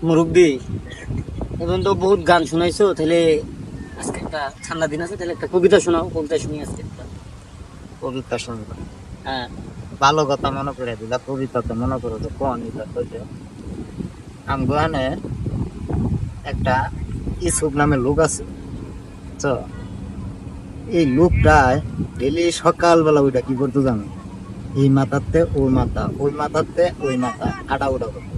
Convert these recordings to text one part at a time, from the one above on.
মুরব্বী, এখন তো বহুত গান শুনাইছো, তাহলে আজকে একটা ঠান্ডা দিন আছে, তাহলে একটা কবিতা শোনাও। কবিতা শুনি আজকে একটা। কবিতা শুনবো? হ্যাঁ, ভালো কথা মনে করে দিলা। কবিতা তো মনে করো তো কোন আমগানে একটা ইসুক নামে লোক আছে। তো এই লোকটায় ডেলি সকালবেলা ওইটা কি করতো জানো? এই মাথাতে ওই মাথা, ওই মাথাতে ওই মাথা হাঁটা উঠা করতো।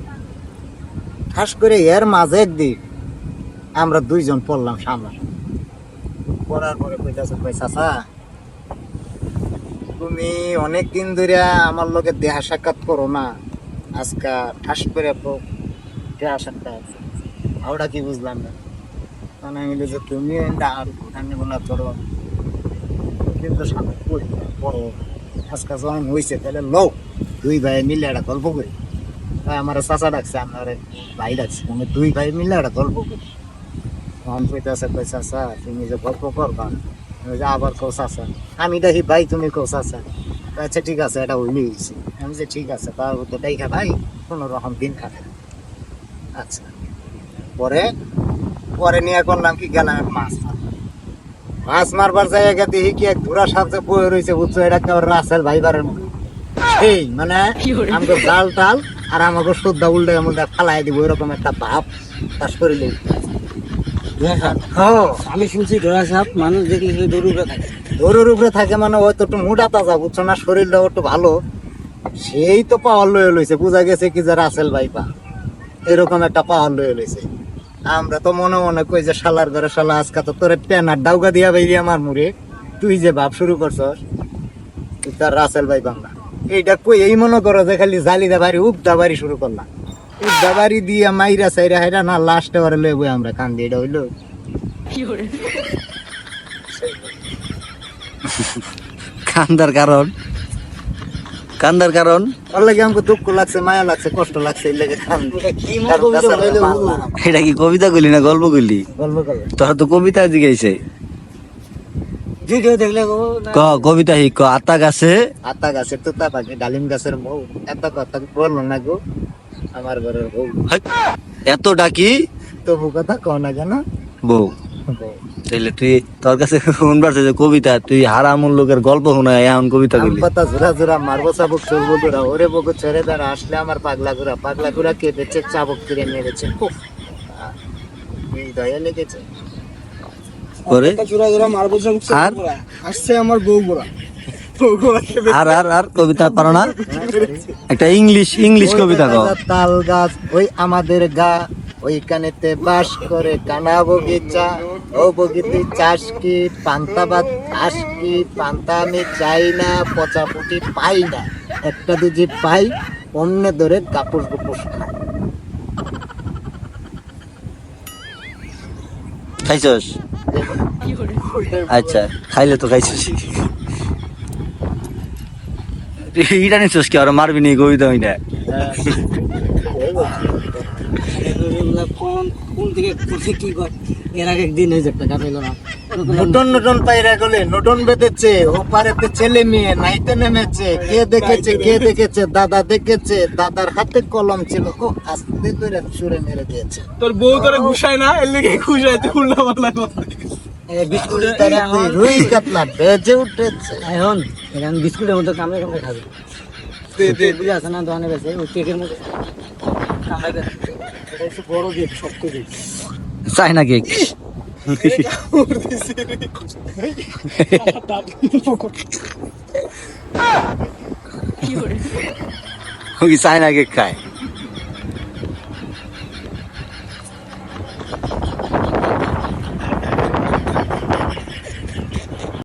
ঠাস করে এর মাঝে একদিন আমরা দুইজন পড়লাম সামনে। পড়ার পরে কইতাছে, কই চাচা তুমি অনেক দিন ধরে আমার লোকে দেহা সাক্ষাৎ করো না, আজকা ঠাস করে দেহা সাক্ষাৎ। ওটা কি বুঝলাম না। মানে আমি যে তুমি আর কোথায় না করো, কিন্তু সামনে বড় আজকা যখন হয়েছে তাহলে লোক দুই ভাই মিলে একটা গল্প করি। তাই আমার চাচা ডাকছে, আমার ভাই ডাকছে, আমি দুই ভাই মিলে একটা গল্প করি। তখন কইতেছে, কই চাচা তুমি যে গল্প করবা, আমি যে আবার কো চাচা, আমি দেখি ভাই তুমি কো চাচা। আচ্ছা ঠিক আছে, এটা হইলে হয়েছে। আমি যে ঠিক আছে, তার তো দেখা ভাই কোনো রকম দিন কাটে। আচ্ছা, পরে পরে নিয়ে করলাম কি, গেলাম মাছ মাছ মারবার জায়গা দেখি কি এক ঘোড়া সাথে বয়ে রয়েছে, বুঝছো? এটা কেউ রাসেল ভাইবারের মতো। সেই মানে আমাকে জাল টাল আর আমাকে শ্রদ্ধা উল্টে মধ্যে ফালাই দিব, এরকম একটা ভাব তার শরীরে। আমি শুনছি ডোরা সাপ মানুষ দেখলে শুধু দৌড় উপরে থাকে। দৌড়ের উপরে থাকে মানে হয়তো একটু মোটা তাজা, বুঝছো না? শরীরটাও একটু ভালো। সেই তো পাওয়ার লয়ে লইছে, বোঝা গেছে কি যে রাসেল ভাইপা এরকম একটা পাওয়ার লয়ে লইছে। আমরা তো মনে মনে কই যে শালার ঘরে শালা, আজকে তো তোর পেনার ডাউকা দিয়া বাইরি আমার মুড়ে, তুই যে ভাব শুরু করছস তুই তার রাসেল ভাই বাংলা। এইটা কই এই মনে করো যে খালি জালিদা বাড়ি উবদা বাড়ি শুরু করলাম। উবদা বাড়ি দিয়া মাইরা সাইরা হাইরা না লাস্টে বারে লইব আমরা কান্দি। এটা হইলো কান্দার কারণ, কান্দার কারণ ওর লাগে আমাকে দুঃখ লাগছে, মায়া লাগছে, কষ্ট লাগছে, এই লাগে কান্দি। কি মনে কবিতা বলে বলবো? এটা কি কবিতা গুলি না গল্প গুলি? গল্প করলে তোরা তো কবিতা জিগাইছে। ভিডিও দেখলে গো না। কবিতা শিখ। আতা গাছে আতা গাছের তো তা পাখি, ডালিম গাছের মৌ, এত কথা বললো না গো আমার ঘরের বউ। এত ডাকি তবু কথা কও না কেন? বউ। তাইলে তুই তোর কাছে শুনবার যে কবিতা, তুই হারামুল লোকের গল্প শোনায় এমন কবিতা গুলি। পাতা জোড়া জোড়া মারবো চাবুক চলবো জোড়া, ওরে বকু ছেড়ে দাঁড়া আসলে আমার পাগলা ঘোরা, পাগলা ঘোরা কেঁদেছে চাবুক ফিরে মেরেছে। উফ, এই দয়া লেগেছে। করে জোড়া জোড়া মারবো আর আসছে আমার বউ গোড়া। আর আর আর কবিতা পারো না? একটা ইংলিশ ইংলিশ কবিতা কও। তাল গাছ ওই আমাদের গা, ওইখানেতে বাস করে কানা বগিচা। ও বগিতে চাষ কি পান্তা ভাত চাষ কি পান্তা আমি চাই না, পচা পুটি পাই না, একটা দুজি পাই অন্য ধরে কাপুস গুপুস খায়। খাইছস? আচ্ছা, খাইলে তো খাইছস। ইটা নিছস কি আর মারবি নি কবিতা ওইটা? কোন কোন দিকে কোথায় কি কর, এর আগে একদিন হয়েছে একটা কাটাইল না। নতুন নতুন পায়রা গলে নতুন বেঁধেছে, ওপারেতে ছেলে মেয়ে নাইতে নেমেছে। কে দেখেছে কে দেখেছে, দাদা দেখেছে, দাদার হাতে কলম ছিল, ও আস্তে করে সুরে মেরে দিয়েছে। তোর বউ তোরে ঘুষায় না, এর লেগে ঘুষাইতে উল্টা পাল্টা কথা। বিস্কুটের রুই কাতলা বেজে উঠেছে। এখন এখানে বিস্কুটের মতো কামড়ে কামড়ে খাবে। কেকগুলি আছে না দোকানে বেছে, ওই কেকের মতো কামড়ে খাবে। এটা একটু বড় কেক, শক্ত কেক। চাইনা কেক। চাইনা কেক খায়।